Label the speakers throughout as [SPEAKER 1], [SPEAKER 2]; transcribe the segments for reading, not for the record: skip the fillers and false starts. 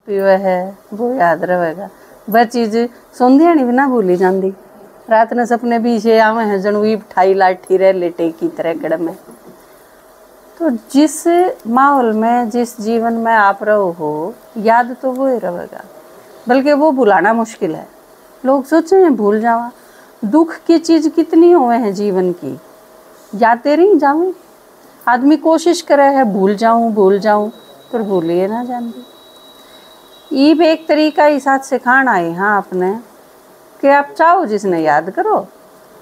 [SPEAKER 1] पीवे है वो याद रहेगा। वह चीज सोंधियाणी भी ना भूली जाती। रात ने सपने भी से आवे हैं जनवी ठाई लाठी रह लेटे की तरह कड़ में। तो जिस माहौल में जिस जीवन में आप रहो हो याद तो वो ही रहेगा, बल्कि वो भुलाना मुश्किल है। लोग सोचे हैं भूल जावा, दुख की चीज कितनी हुए हैं जीवन की, यादें रही जावे। आदमी कोशिश करे है भूल जाऊं पर भूलिए ना जानती। ये भी एक तरीका इस हाथ सिखाना है हाँ आपने कि आप चाहो जिसने याद करो,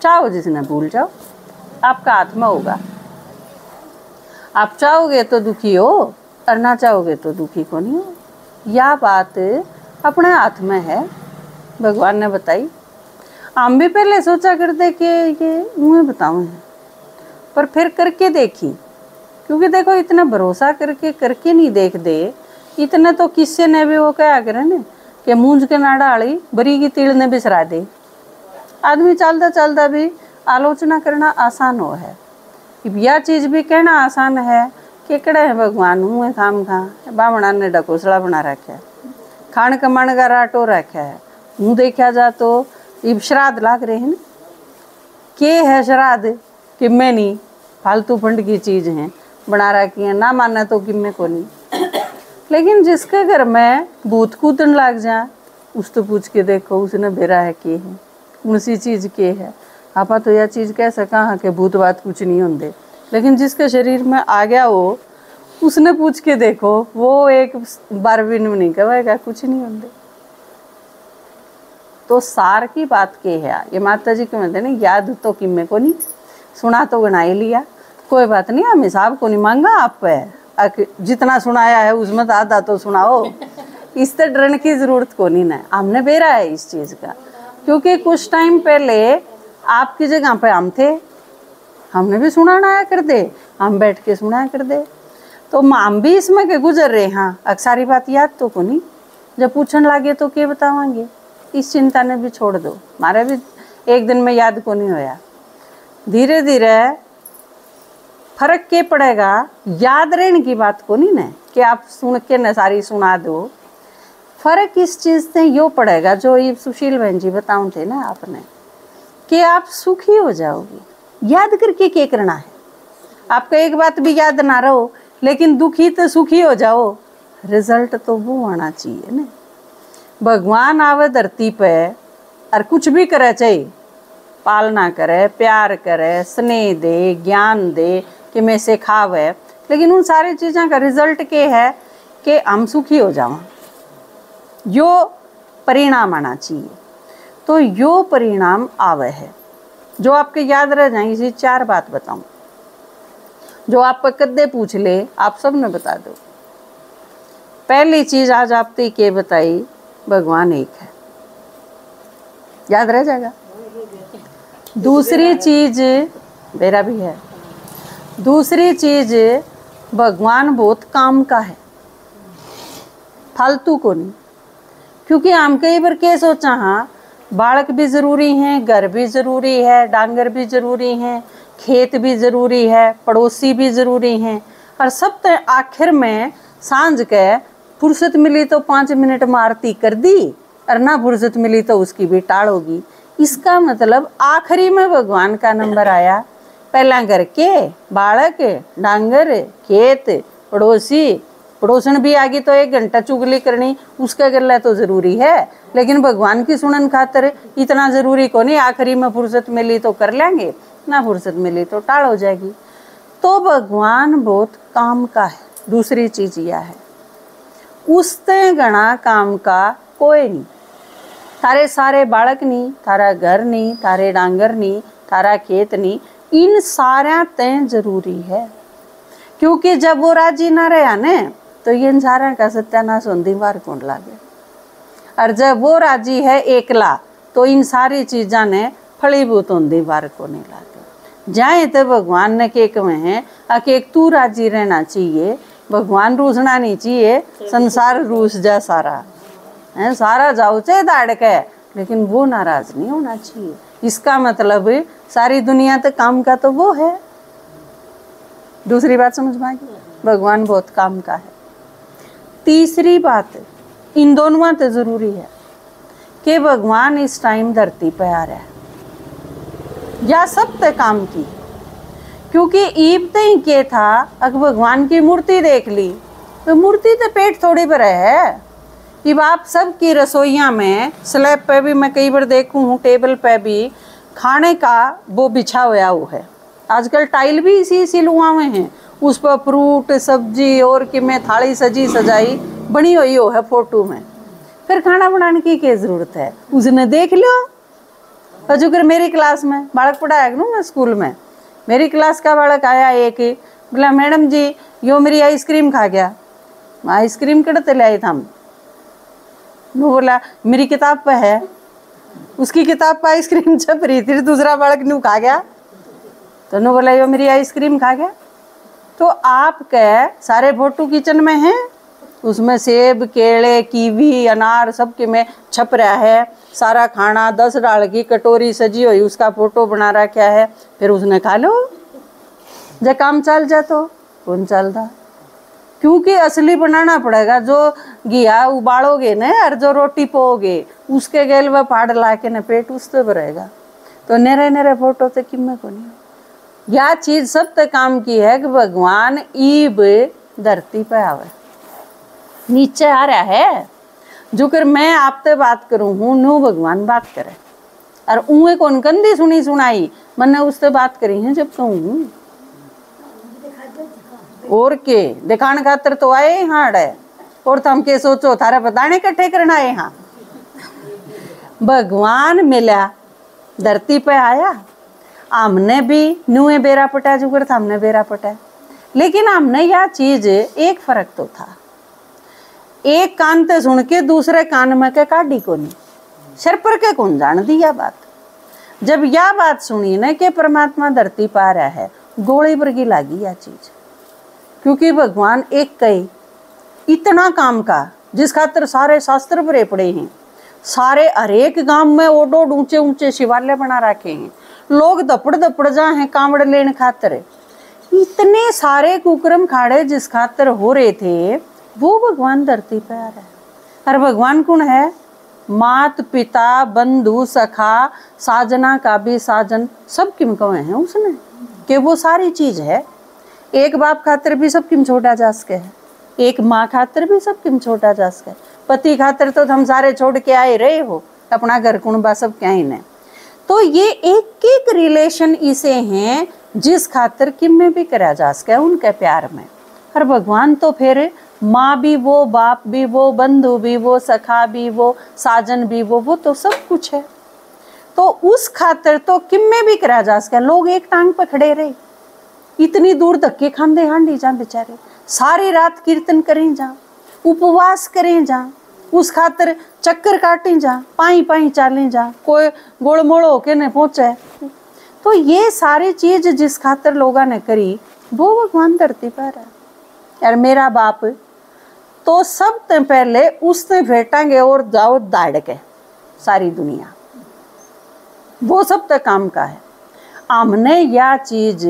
[SPEAKER 1] चाहो जिसने भूल जाओ, आपका हाथ में होगा। आप चाहोगे तो दुखी हो और ना चाहोगे तो दुखी को नहीं हो। यह बात अपने हाथ में है, भगवान ने बताई। हम भी पहले सोचा करते कि ये मुझे बताऊँ है, पर फिर करके देखी। क्योंकि देखो इतना भरोसा करके नहीं देख दे, इतने तो किस्से ने भी वो क्या करे न कि मूंज के ना डाली बरी की तिल ने बिसरा दे। आदमी चलता चलता भी आलोचना करना आसान हो है। यह चीज़ भी कहना आसान है कि कड़े है भगवान हूँ खाम खा बावणा ने डकोसला बना रखा है, खान कमाण का राटो रखा है। हूँ देखा जा तो ये श्राद्ध लाग रहे हैं के है श्राद्ध कि मैं नहीं फालतू फंड की चीज़ है बना रखी है, ना माना तो कि मैं को नहीं। लेकिन जिसके घर में भूत कूदन लग जाए उस तो पूछ के देखो उसने बेरा है के है उसी चीज़ के है। आपा तो यह चीज़ कह सका हाँ कि भूत बात कुछ नहीं होंगे, लेकिन जिसके शरीर में आ गया हो उसने पूछ के देखो वो एक बार भी नहीं कहेगा कुछ नहीं होंगे। तो सार की बात के है ये माता जी कहते ना याद तो कि मैं को नहीं सुना तो गना ही लिया, कोई बात नहीं हम हिसाब को नहीं मांगा आप पे, जितना सुनाया है उसमें तो आधा तो सुनाओ। इस तरह डरने की ज़रूरत को नहीं ना, हमने बेरा है इस चीज़ का। क्योंकि कुछ टाइम पहले आपकी जगह पे हम थे, हमने भी सुनाना आया कर दे, हम बैठ के सुनाया कर दे। तो हम भी इसमें के गुजर रहे हाँ, अक्सारी बात याद तो को नहीं, जब पूछने लगे तो क्या बतावांगे। इस चिंता ने भी छोड़ दो, हमारे भी एक दिन में याद को नहीं होया। धीरे धीरे फर्क के पड़ेगा, याद रहने की बात को नहीं ना कि आप सुन के न सारी सुना दो। फर्क इस चीज़ से यो पड़ेगा जो ये सुशील बहन जी बताऊँ थे ना आपने कि आप सुखी हो जाओगे। याद करके क्या करना है, आपका एक बात भी याद ना रहो लेकिन दुखी तो सुखी हो जाओ, रिजल्ट तो वो आना चाहिए ना। भगवान आवे धरती पे और कुछ भी करे, चाहे पालना करे, प्यार करे, स्नेह दे, ज्ञान दे कि मैं से खावे, लेकिन उन सारी चीज़ों का रिजल्ट के है कि हम सुखी हो जाओ, यो परिणाम आना चाहिए। तो यो परिणाम आवे है जो आपके याद रह जाए। इसी 4 बात बताऊं जो आप कद्दे पूछ ले आप सब ने बता दो। पहली चीज आज आपने के बताई, भगवान एक है, याद रह जाएगा। दूसरी चीज मेरा भी है, दूसरी चीज भगवान बहुत काम का है, फालतू को नहीं। क्योंकि हम कई बार क्या सोचा हाँ बालक भी ज़रूरी हैं, घर भी ज़रूरी है, डांगर भी ज़रूरी हैं, खेत भी ज़रूरी है, पड़ोसी भी ज़रूरी हैं, और सब तो आखिर में सांझ के फुर्सत मिली तो 5 मिनट मारती कर दी और ना फुर्सत मिली तो उसकी भी टाल होगी। इसका मतलब आखिरी में भगवान का नंबर आया। पहला घर के बालक, डांगर, खेत, पड़ोसी, पड़ोसन भी आगे तो 1 घंटा चुगली करनी उसका गला तो ज़रूरी है, लेकिन भगवान की सुनन खातर इतना ज़रूरी को नहीं। आखिरी में फुर्सत मिली तो कर लेंगे, ना फुर्सत मिली तो टाल हो जाएगी। तो भगवान बहुत काम का है। दूसरी चीज़ यह है उसते गणा काम का कोई नहीं। थारे सारे बालक नहीं, थारा घर नहीं, थारे डांगर नहीं, थारा खेत नहीं, इन सारा तय जरूरी है। क्योंकि जब वो राजी ना रहा ने तो ये सारा का सत्यानाश होने बार कौन लागे, और जब वो राजी है एकला तो इन सारी चीज़ा ने फलीभूत होने बार को नहीं लागे। जाए तो भगवान ने के कहे हैं कि एक तू राजी रहना चाहिए, भगवान रूसना नहीं चाहिए, संसार रूस जा सारा है, सारा जाओ चाहे दाड़ के, लेकिन वो नाराज नहीं होना चाहिए। इसका मतलब सारी दुनिया तो काम का तो वो है। दूसरी बात समझ में आ गई, भगवान बहुत काम का है। तीसरी बात इन दोनों तो जरूरी है कि भगवान इस टाइम धरती पे आ रहा है या सब ते काम की, क्योंकि ईब तई के था अगर भगवान की मूर्ति देख ली तो मूर्ति तो पेट थोड़ी पर है। इब आप सब की रसोइया में स्लैब पे भी मैं कई बार देखूं हूँ, टेबल पे भी खाने का वो बिछा हुआ वो है। आजकल टाइल भी इसी लुआवे हैं, उस पर फ्रूट सब्जी और कि में थाली सजी सजाई बनी हुई हो है फोटो में। फिर खाना बनाने की क्या जरूरत है, उसने देख लो। अजुकर मेरी क्लास में बालक पढ़ाया मैं स्कूल में, मेरी क्लास का बालक आया एक, बोला मैडम जी यो मेरी आइसक्रीम खा गया। आइसक्रीम कड़ते ले आए था हम, बोला मेरी किताब पे है, उसकी किताब पर आइसक्रीम छप रही थी, दूसरा बालक नू खा गया तो नो बोला यो मेरी आइसक्रीम खा गया। तो आपके सारे फोटो किचन में हैं, उसमें सेब केले कीवी अनार सब के में छप रहा है, सारा खाना 10 डाल की कटोरी सजी हुई उसका फोटो बना रखा है, फिर उसने खा लो। जब काम चल जाए तो कौन चलता, क्योंकि असली बनाना पड़ेगा। जो घिया उबालोगे न और जो रोटी पोगे उसके गेल वह फाड़ ला के न पेट उससे भरेगा। तो नेरे नेरे फोटो से किम्मे को नहीं। यह चीज सब तक काम की है कि भगवान ईब धरती पे आवे, नीचे आ रहा है। जो कर मैं आपसे बात करूं हूँ नो भगवान बात करे, और उन्हें कौन कंधी सुनी सुनाई मैंने उससे बात करी है जब कहूँ और के दिखाने खातर तो आए यहाँ है, और तुम के सोचो थारे बताने इकट्ठे करना है यहाँ। भगवान मिला धरती पे आया, हमने भी नुए बेरा पटा जुगर था, हमने बेरा पटा, लेकिन हमने यह चीज एक फर्क तो था, एक कान ते सुन के दूसरे कान में के काटी को नहीं, सिर पर के कौन जान दी यह बात। जब यह बात सुनी ना कि परमात्मा धरती पा रहा है, गोली वर्गी लागी यह चीज, क्योंकि भगवान एक कई इतना काम का जिस खातर सारे शास्त्र भरे पड़े हैं, सारे हरेक गांव में ओडोड ऊंचे ऊंचे शिवालय बना रखे हैं, लोग दपड़ दपड़ जा हैं कांवड़ लेने खातर। इतने सारे कुकर्म खाड़े जिस खातर हो रहे थे वो भगवान धरती पे आ रहा है। और भगवान कौन है, मात पिता बंधु सखा साजना का भी साजन सब किम कहे हैं उसने, कि वो सारी चीज है। एक बाप खातर भी सब किम छोटा जा सके है, एक माँ खातर भी सब किम छोटा जा सके, पति खातर तो हम सारे छोड़ के आए रहे हो, अपना घर कुणबा सब क्या ही ने। तो ये एक एक रिलेशन इसे हैं जिस खातर किम में भी करा जा सके उनके प्यार में। और भगवान तो फिर माँ भी वो, बाप भी वो, बंधु भी वो, सखा भी वो, साजन भी वो तो सब कुछ है। तो उस खातर तो किम में भी करा जा सके। लोग एक टांग पर खड़े रहे, इतनी दूर धक्के खांदे हांडी जा बेचारे, सारी रात कीर्तन करें जा, उपवास करें जा, उस खातर चक्कर काटें जा, पाई पाई चालें जा, कोई गोलमोड़ होके न पहुंचे। तो ये सारी चीज जिस खातर लोगों ने करी वो भगवान धरती पर है। यार मेरा बाप तो सब पहले उसने भेटांगे और जाओ दाड़ के सारी दुनिया, वो सब तक काम का है। हमने यह चीज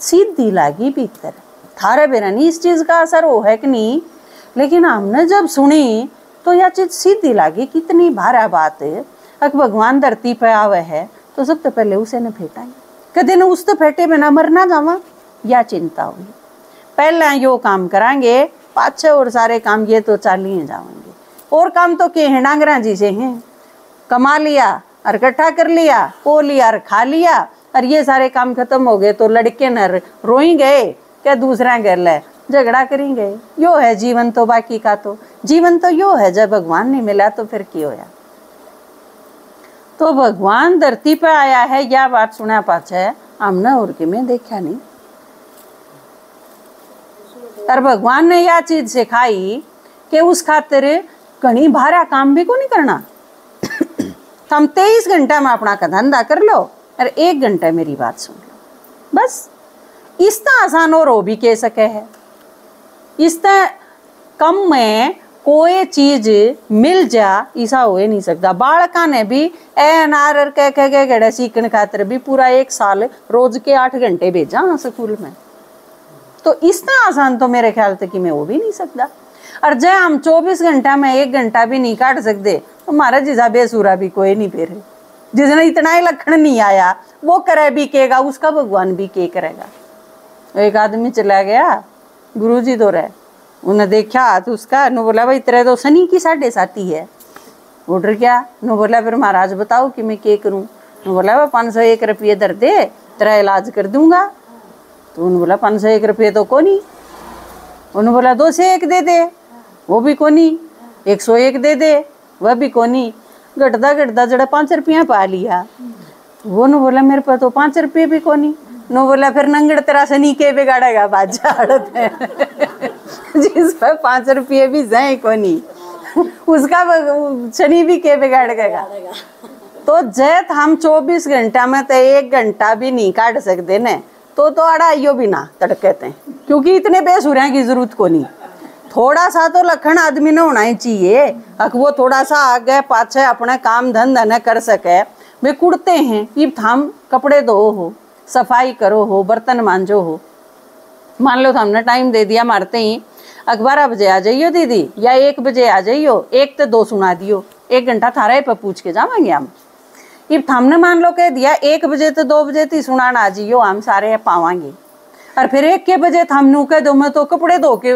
[SPEAKER 1] सीधी लागी भीतर, थारे बेरा नहीं इस चीज का असर हो है कि नहीं, लेकिन हमने जब सुनी तो यह चीज सीधी लागी। कितनी भारा बात है, अगर भगवान धरती पे आवे है तो सबसे पहले उसे न फेटाएंगे, कदे न उस तो फेटे में ना मरना जावा, या चिंता हुई। पहले यो काम करांगे, पाछे और सारे काम ये तो चालिए जाएंगे। और काम तो के हैं डांगरा जी से हैं, कमा लिया और इकट्ठा कर लिया, पो लिया और खा लिया, और ये सारे काम खत्म हो गए तो लड़के न रोई गए क्या दूसरा घर ले झगड़ा करेंगे। यो है जीवन, तो बाकी का तो जीवन तो यो है। जब भगवान नहीं मिला तो फिर क्यों होया। तो भगवान धरती पे आया है यह बात सुना पाछे हमने और कि में देखा नहीं। और भगवान ने यह चीज सिखाई कि उस खातिर कहीं भारा काम भी को नहीं करना। हम 23 घंटा में अपना का धंधा कर लो और 1 घंटा मेरी बात सुन लो, बस। इसका आसान और हो भी कह सके है। इससे कम में कोई चीज मिल जा ऐसा हो नहीं सकता। बालका ने भी अनार कह गड़े सीखने खातिर भी पूरा 1 साल रोज के 8 घंटे भेजा स्कूल में। तो इतना आसान तो मेरे ख्याल से कि मैं हो भी नहीं सकता। और जय हम 24 घंटा में 1 घंटा भी नहीं काट सकते तो हमारा जिसा बेसुरा भी कोई नहीं फिर। जिसने इतना ही लक्षण नहीं आया वो करे भी केगा, उसका भगवान भी के करेगा। एक आदमी चला गया गुरुजी दो रहे, उन्हें देखा हाथ उसका, नु बोला भाई तेरे तो शनि की 7:30 है। ऑर्डर क्या? नु बोला फिर महाराज बताओ कि मैं क्या करूं? नु बोला 501 रुपये दर दे, तेरा इलाज कर दूंगा। तो उन्होंने बोला 501 रुपये तो को नहीं। उन्होंने बोला 201 दे दे, वो भी को नहीं। 101 दे दे, वह भी को नहीं। घटता घटता जड़ा 5 रुपया पा लिया। वो न बोला मेरे पास तो 5 रुपये भी को नहीं। नो बोला फिर नंगड़ तेरा शनि के बिगाड़ेगा बाजा आड़त है जिस पर 5 रुपये भी जाए को नहीं, उसका शनि भी के बिगाड़ेगा। तो जैत हम 24 घंटा में तो 1 घंटा भी नहीं काट सकते न, तो आड़ा आइयो भी ना तड़कते हैं, क्योंकि इतने बेसुरिया की जरूरत को नहीं। थोड़ा सा तो लखन आदमी ने होना ही चाहिए, वो थोड़ा सा आगे पाछे अपने काम धंधा न कर सके। वे कुड़ते हैं कि हम कपड़े धो हो, सफाई करो हो, बर्तन मांजो हो। मान लो हमने टाइम दे दिया, मारते ही 12 बजे आ जाइयो दीदी, या 1 बजे आ जाइयो, 1 तो 2 सुना दियो, 1 घंटा थारा पे पूछ के जावांगे हम। ये हमने मान लो कह दिया 1 बजे तो 2 बजे ती सुनाना आ जाइयो, हम सारे पावांगे। और फिर 1 के बजे हम नू कह दो मैं तो कपड़े धो के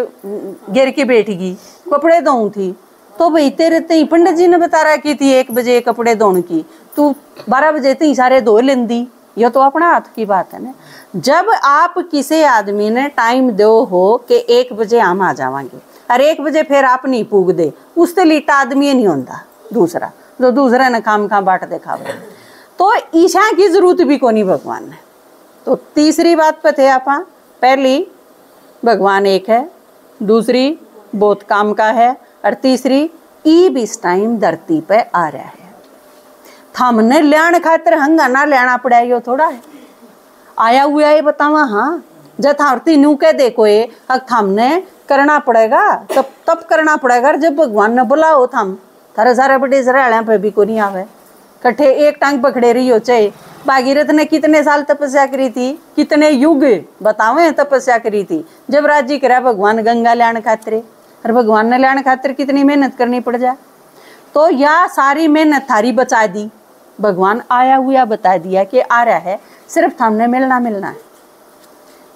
[SPEAKER 1] गिर के बैठ गई, कपड़े धोऊं थी। तो भाई तेरे ते पंडित जी ने बता रहा की थी 1 बजे कपड़े धोने की, तू 12 बजे ती सारे धो लेंदी। ये तो अपना हाथ की बात है ना। जब आप किसी आदमी ने टाइम दो हो कि 1 बजे हम आ जावांगे और 1 बजे फिर आप नहीं पूग दे, उससे लीटा आदमी नहीं होता दूसरा, जो दूसरा ने काम बाट देखावे। तो ईशा की जरूरत भी को नहीं भगवान ने। तो तीसरी बात पे थे आप, पहली भगवान एक है, दूसरी बहुत काम का है, और तीसरी ईब इस टाइम धरती पे आ रहा है। थामने लियाण खातिर हंगाना लेना पड़ा, यो थोड़ा है आया हुआ है बतावा। हाँ जब थारती नू कह देखो ये थामने करना पड़ेगा, तब करना पड़ेगा जब भगवान ने बुलाओ। थाम थारे सारे बड़े सराड़िया पे भी को नहीं आवे, कट्ठे एक टांग पकड़े रही हो। चाहे भागीरथ ने कितने साल तपस्या करी थी, कितने युग बतावे तपस्या करी थी, जब राजी करा भगवान गंगा लियाण खातिर। और भगवान ने लियाण खातिर कितनी मेहनत करनी पड़ जाए। तो यह सारी मेहनत थारी बचा दी, भगवान आया हुआ बता दिया कि आ रहा है, सिर्फ हमने मिलना है।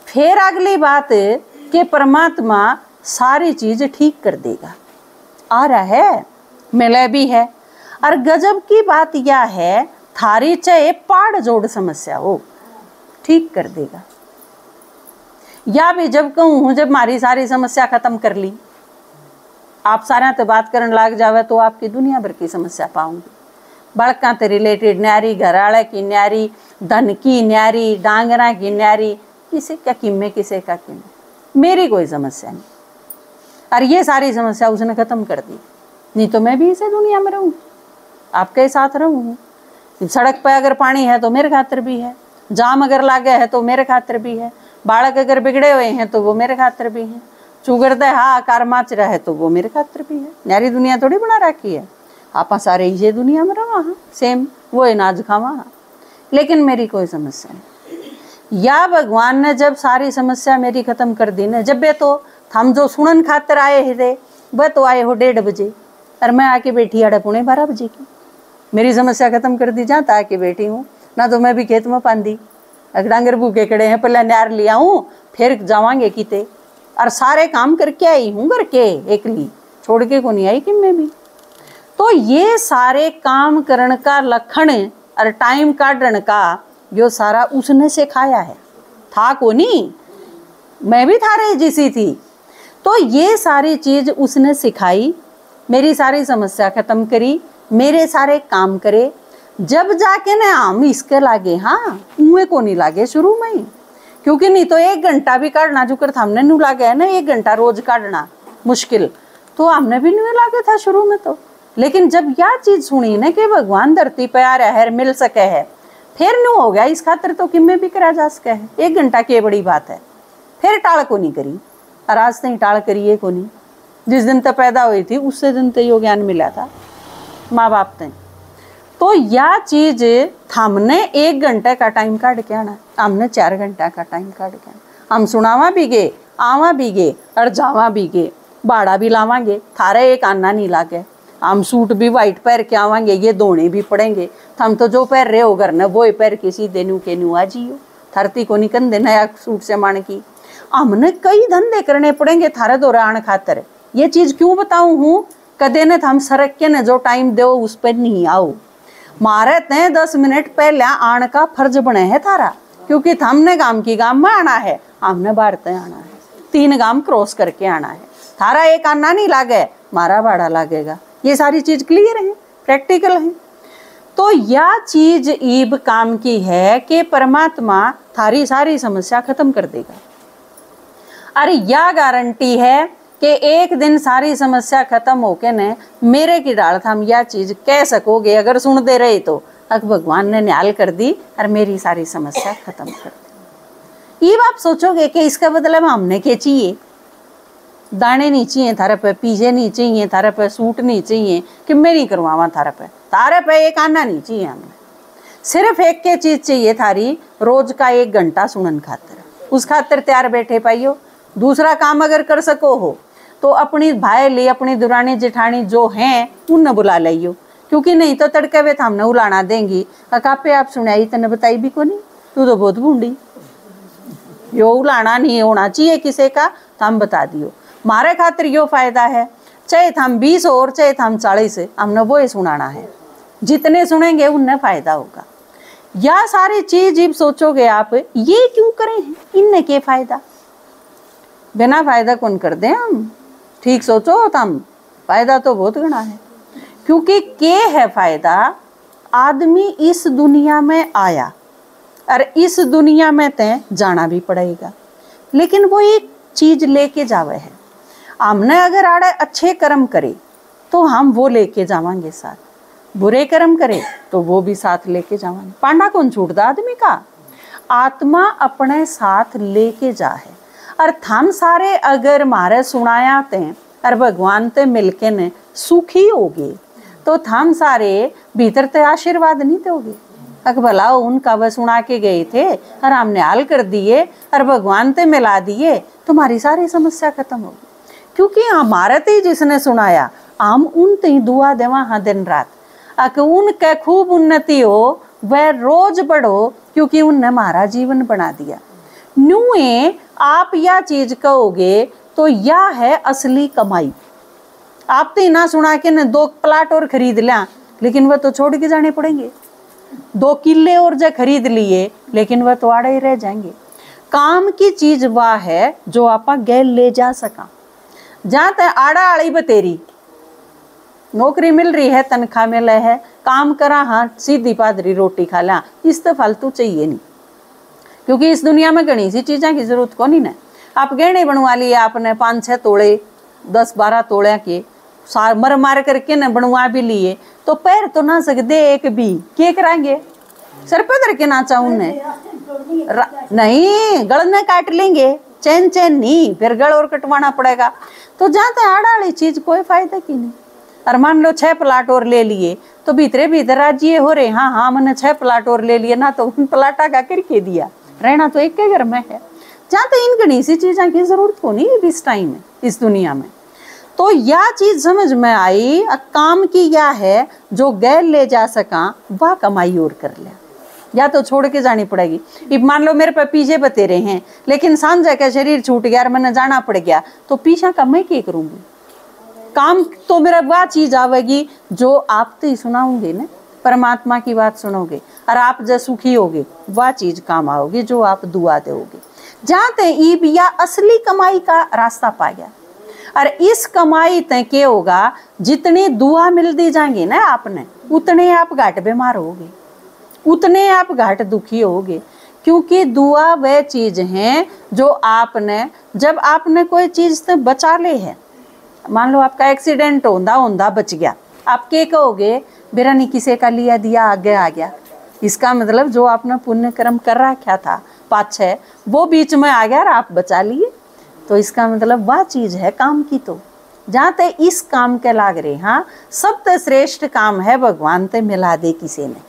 [SPEAKER 1] फिर अगली बात कि परमात्मा सारी चीज ठीक कर देगा, आ रहा है, मिले भी है। और गजब की बात यह है, थारी चाहे पाड़ जोड़ समस्या हो ठीक कर देगा। या भी जब कहूँ जब मारी सारी समस्या खत्म कर ली, आप सारा तो बात करने लग जावे तो आपकी दुनिया भर की समस्या पाऊंगी। बड़का से रिलेटेड न्यारी, घराले की न्यारी, धन की न्यारी, डांगरा की न्यारी, किसी का किम्मे किसी का किम्मे, मेरी कोई समस्या नहीं। और ये सारी समस्या उसने खत्म कर दी, नहीं तो मैं भी इसे दुनिया में रहूँ, आपके साथ रहूँ। सड़क पर अगर पानी है तो मेरे खातिर भी है, जाम अगर लागे है तो मेरे खातिर भी है, बालक अगर बिगड़े हुए हैं तो वो मेरे खातिर भी है, चुगर दे हाँ कार माच रहा है तो वो मेरे खातिर भी है। न्यारी दुनिया थोड़ी बना रखी है, आप सारे ये दुनिया में रहा हाँ सेम वो अनाज खावा हाँ, लेकिन मेरी कोई समस्या नहीं। या भगवान ने जब सारी समस्या मेरी खत्म कर दी ना, जब वे तो हम जो सुनन खातिर आए थे वह तो आए हो 1:30 बजे, और मैं आके बैठी 12:30 बजे की, मेरी समस्या खत्म कर दी जाता आके बैठी हूँ ना। तो मैं भी खेत में पांदी, डांगर भूखे खड़े हैं, पहले न्यार लिया हूँ फिर जावांगे किते, और सारे काम करके आई हूँ करके, एकली छोड़ के को नहीं आई कि मैं भी। तो ये सारे काम करने का लखन और टाइम काटने का जो सारा उसने सिखाया है, था को नहीं, मैं भी था रही जिसी थी। तो ये सारी चीज उसने सिखाई, मेरी सारी समस्या खत्म करी, मेरे सारे काम करे, जब जाके ना हम इसके लागे हाँ मुँह को नहीं लागे शुरू में ही, क्योंकि नहीं तो 1 घंटा भी काटना जो कर हमने नू लागे है ना, 1 घंटा रोज काटना मुश्किल, तो हमने भी नहीं लागे था शुरू में तो। लेकिन जब यह चीज सुनी ना कि भगवान धरती पे आ रहा है, मिल सके है, फिर नू हो गया इस खातिर तो किम्मे भी करा जा सके है। 1 घंटा की बड़ी बात है, फिर टाल को नहीं करी, और आज तक टाल करिए को नहीं। जिस दिन तक पैदा हुई थी उससे दिन तक यो ज्ञान मिला था माँ बाप ने। तो यह चीज हमने 1 घंटे का टाइम काट के आना, हमने 4 घंटा का टाइम काट के आना। हम सुनावा भी गए, आवा भी गए और जावा भी गए। बाड़ा भी लावांगे, थारे एक आना नहीं लागे। हम सूट भी वाइट पहन के आवांगे, ये धोने भी पड़ेंगे। हम तो जो पहन रहे हो घर न वो पहन के सीधे नू के नू आ जियो, थरती को निकन दे नया सूट से मान की। हमने कई धंधे करने पड़ेंगे थारे दौरे आने खातर। ये चीज क्यों बताऊं हूँ, कदे ने हम सरक के न जो टाइम दो उस पर नहीं आओ। मारे ते 10 मिनट पहले आने का फर्ज बने है थारा, क्योंकि हमने गांव की गांव में आना है, हमने भारत आना है, 3 गांव क्रॉस करके आना है। थारा एक आना नहीं लागे, मारा भाड़ा लागेगा। ये सारी चीज क्लियर है, प्रैक्टिकल है। तो यह चीज ईब काम की है कि परमात्मा थारी सारी समस्या खत्म कर देगा। अरे यह गारंटी है कि एक दिन सारी समस्या खत्म होके ने मेरे की डाल हम यह चीज कह सकोगे, अगर सुन दे रहे तो अब भगवान ने न्याल कर दी और मेरी सारी समस्या खत्म कर दी। ये आप सोचोगे कि इसका बदला हमने क्या चाहिए, दाने नहीं चाहिए थारे पे, पीछे नहीं चाहिए थारे पे, सूट नहीं चाहिए कि मैं नहीं करवावा थारे पे एक आना नहीं चाहिए। हमें सिर्फ एक के चीज चाहिए थारी, रोज का 1 घंटा सुनन खातर, उस खातर तैयार बैठे पाइयो। दूसरा काम अगर कर सको हो तो अपनी भाई ली, अपनी दुरानी जेठानी जो हैं उन्हें बुला लियो, क्योंकि नहीं तो तड़के वे हमने उलाना देंगी। अकापे आप सुनाई तने बताई भी को नहीं, तू तो बहुत बूढ़ी, यो उलाना नहीं होना चाहिए किसी का, तो हम बता दियो। मारे खातिर यो फायदा है, चाहे हम 20 और चाहे हम 40, हमने वो ही सुनाना है। जितने सुनेंगे उनने फायदा होगा। यह सारी चीज जब सोचोगे आप, ये क्यों करें, इनने क्या फायदा, बिना फायदा कौन कर दे हम। ठीक सोचो तो हम फायदा तो बहुत घना है, क्योंकि के है फायदा। आदमी इस दुनिया में आया और इस दुनिया में तय जाना भी पड़ेगा, लेकिन वो एक चीज लेके जावे है। हमने अगर आड़े अच्छे कर्म करे तो हम वो लेके जावांगे साथ, बुरे कर्म करे तो वो भी साथ लेके जावांगे। पांडा कौन छूटदा आदमी का, आत्मा अपने साथ लेके जा है। और थम सारे अगर मारे सुनाया ते और भगवान ते मिलके ने सुखी होगे तो थम सारे भीतर ते आशीर्वाद नहीं दोगे। अक भला उनका वह सुना के गए थे और हमने हाल कर दिए और भगवान ते मिला दिए, तुम्हारी सारी समस्या खत्म होगी। क्योंकि हमारे ते जिसने सुनाया हम उन ते दुआ देवा हाँ दिन रात, अक उनके खूब उन्नति हो, वह रोज बढ़ो, क्योंकि उनने हमारा जीवन बना दिया। न्यूए आप यह चीज कहोगे तो यह है असली कमाई। आप तो ना सुना के न 2 प्लाट और खरीद लिया, लेकिन वह तो छोड़ के जाने पड़ेंगे। 2 किले और जो खरीद लिए, लेकिन वह तो आड़े ही रह जाएंगे। काम की चीज वह है जो आप गैल ले जा सका। जहाँ तक आड़ा आड़ी बतेरी नौकरी मिल रही है, तनख्वाह मिल है, काम करा हाँ सीधी पादरी रोटी खा ला, इस तो फालतू चाहिए नहीं। क्योंकि इस दुनिया में घनी सी चीज़ों की जरूरत को नहीं ना। आप गहने बनवा लिए आपने 5-6 तोड़े 10-12 तोड़े के मर मार करके न बनवा भी लिए, तो पैर तो ना सकते एक भी, क्या कराएंगे, सर पे धर के नाचा उनने नहीं, गल ने काट लेंगे, चैन चैन नहीं, फिर गल और कटवाना पड़ेगा। तो जहाँ तक आड़ा वाली चीज कोई फायदा की नहीं। और मान लो 6 प्लाट और ले लिए तो भीतरे भीतर राज्य हो रहे, हाँ मैंने 6 प्लाट और ले लिए ना, तो उन प्लाटा का करके दिया, रहना तो एक के घर में है। जहाँ तो इन घनी सी चीज़ों की जरूरत को नहीं इस टाइम में, इस दुनिया में। तो यह चीज समझ में आई, काम की यह है जो गैर ले जा सका वह कमाई और कर ले, या तो छोड़ के जानी पड़ेगी। अब मान लो मेरे पे पीछे बतेरे हैं, लेकिन सांझा का शरीर छूट गया और मैंने जाना पड़ गया, तो पीछा का मैं क्या करूँगी। काम तो मेरा वह चीज आवेगी जो आप तो ही सुनाओगे ना, परमात्मा की बात सुनोगे और आप जो सुखी होगे वह चीज काम आओगे जो आप दुआ दोगे। जहाँ ते ईब या असली कमाई का रास्ता पा गया। और इस कमाई ते के होगा, जितनी दुआ मिल दी जाएंगी ना आपने, उतने आप घाट बीमार होगे, उतने आप घाट दुखी होगे। क्योंकि दुआ वह चीज है जो आपने, जब आपने कोई चीज से बचा ले है, मान लो आपका एक्सीडेंट होंदा बच गया, आप क्या कहोगे, मेरा नहीं किसी का लिया दिया आगे आ गया। इसका मतलब जो आपने पुण्य कर्म कर रखा था 5-6, वो बीच में आ गया और आप बचा लिए, तो इसका मतलब वह चीज है काम की। तो जहाँ तक इस काम के लाग रहे, हाँ सबसे श्रेष्ठ काम है भगवान ते मिला दे किसी ने,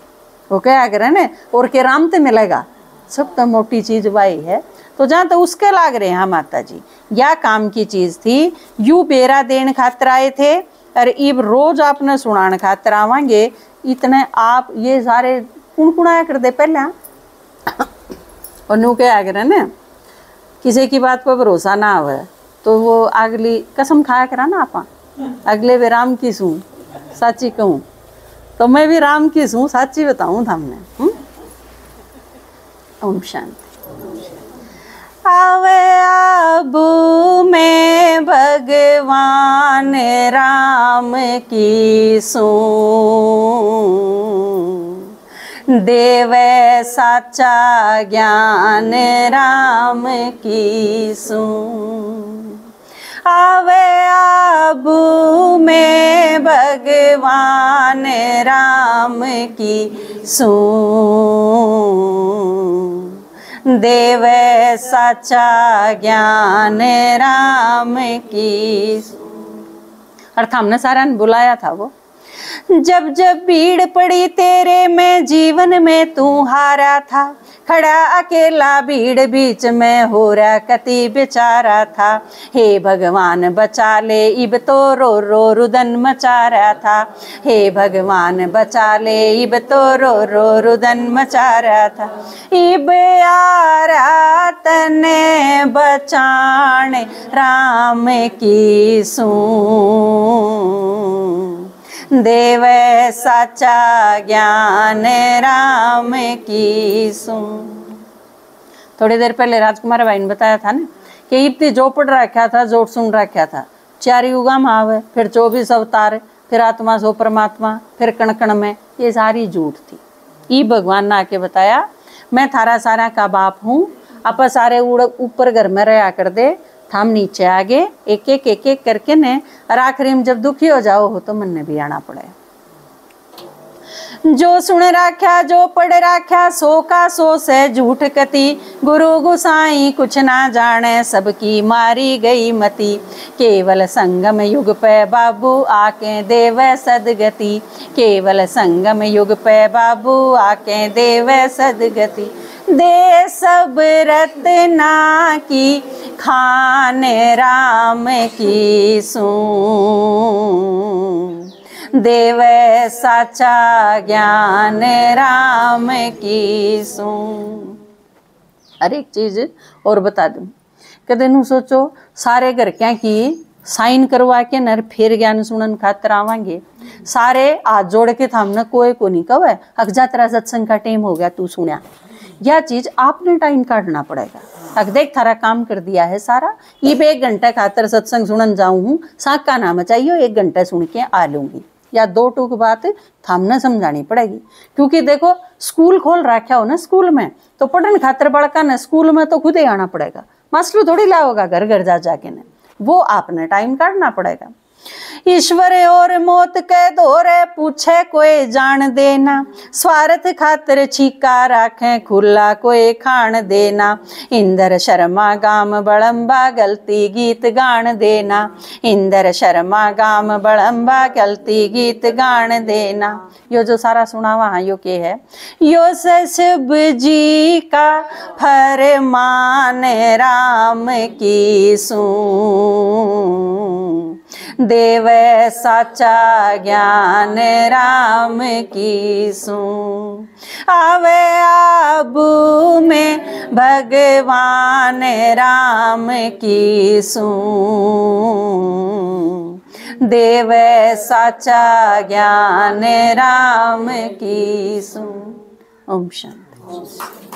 [SPEAKER 1] वो क्या करे ना, और के राम ते मिलेगा, सब तो मोटी चीज वही है। तो जहाँ तो उसके लाग रहे हैं माता जी, या काम की चीज थी। यू बेरा देन खातर आए थे और इब रोज आपने सुनान खातर आवांगे। इतने आप ये सारे कुणकुणाया कर दे पहले। और नू क्या करे ना, किसी की बात पर भरोसा ना आवे तो वो अगली कसम खाया करा ना आप, अगले वे राम की सूं साची कहूँ, तो मैं भी राम की सूं साची बताऊं हमने। ओम शांति। आवे आबू में भगवान राम की सूं, देवे साचा ज्ञान राम की सूं। आवे आबू में भगवान राम की सूं, देवे साचा ज्ञान राम की। और हमने सारा ने बुलाया था वो, जब जब भीड़ पड़ी तेरे में जीवन में तू हारा था, खड़ा अकेला भीड़ बीच में हो रहा कति बेचारा था। हे भगवान बचा ले इब तो रो रो रुदन मचा रहा था, हे भगवान बचा ले इब तो रो रो रुदन मचा रहा था। इब आ रहा तने बचाण राम की सूं, देवे साचा ज्ञान राम की सूं। थोड़ी देर पहले राजकुमार भाई ने बताया था ना कि इतनी जो पढ़ रखा था, जो सुन रखा था, 4 युगा में आवे, फिर 24 अवतार, फिर आत्मा सो परमात्मा, फिर कण कण में, ये सारी झूठ थी। ये भगवान ने आके बताया मैं थारा सारा का बाप हूँ, आप सारे ऊपर घर में रहा कर दे, थाम नीचे आगे एक एक करके ने, और आखिरी में जब दुखी हो जाओ हो तो मन ने भी आना पड़े। जो सुन राख्या जो पढ़ राख्या सो का सो से झूठ कती, गुरु गुसाई कुछ ना जाने सबकी मारी गई मती। केवल संगम युग पे बाबू आके देवे सदगति, केवल संगम युग पे बाबू आके देवे सदगति। दे सब रत्ना की खान राम की सूं, देवे साचा ज्ञान राम की सूं। हर एक चीज और बता दूं, कदे नू सोचो सारे घर क्या की साइन करवा के नर फिर ज्ञान सुनन खातर आवांगे, सारे हाथ जोड़ के थामने कोई को नहीं कवे अग जा तेरा सत्संग का टाइम हो गया तू सुनिया। यह चीज आपने टाइम काटना पड़ेगा। अग देख थारा काम कर दिया है सारा, ये 1 घंटे खातर सत्संग सुनन जाऊं हूँ, साक का नाम चाहिए 1 घंटे सुन के आ लूंगी, या 2 टूक बात थामने समझानी पड़ेगी। क्योंकि देखो स्कूल खोल रखा हो ना, स्कूल में तो पढ़न खातर बड़का ने स्कूल में तो खुद ही आना पड़ेगा, मास्टर थोड़ी लाओगा घर घर जा जाके ने, वो आपने टाइम काटना पड़ेगा। ईश्वर और मौत के दौरे पूछे कोई जान देना, स्वार्थ खातिर छीका राखें खुला कोई खान देना। इंदर शर्मा गाम बड़म्बा गलती गीत गान देना, इंदर शर्मा गाम बड़म्बा गलती गीत गान देना। यो जो सारा सुना वहाँ यो के है, यो ससब जी का फरमान राम की सूं, देवे साचा ज्ञान राम की सूं। आवे आबू में भगवान राम की सूं, देवे साचा ज्ञान राम की सूं। ओम शांति।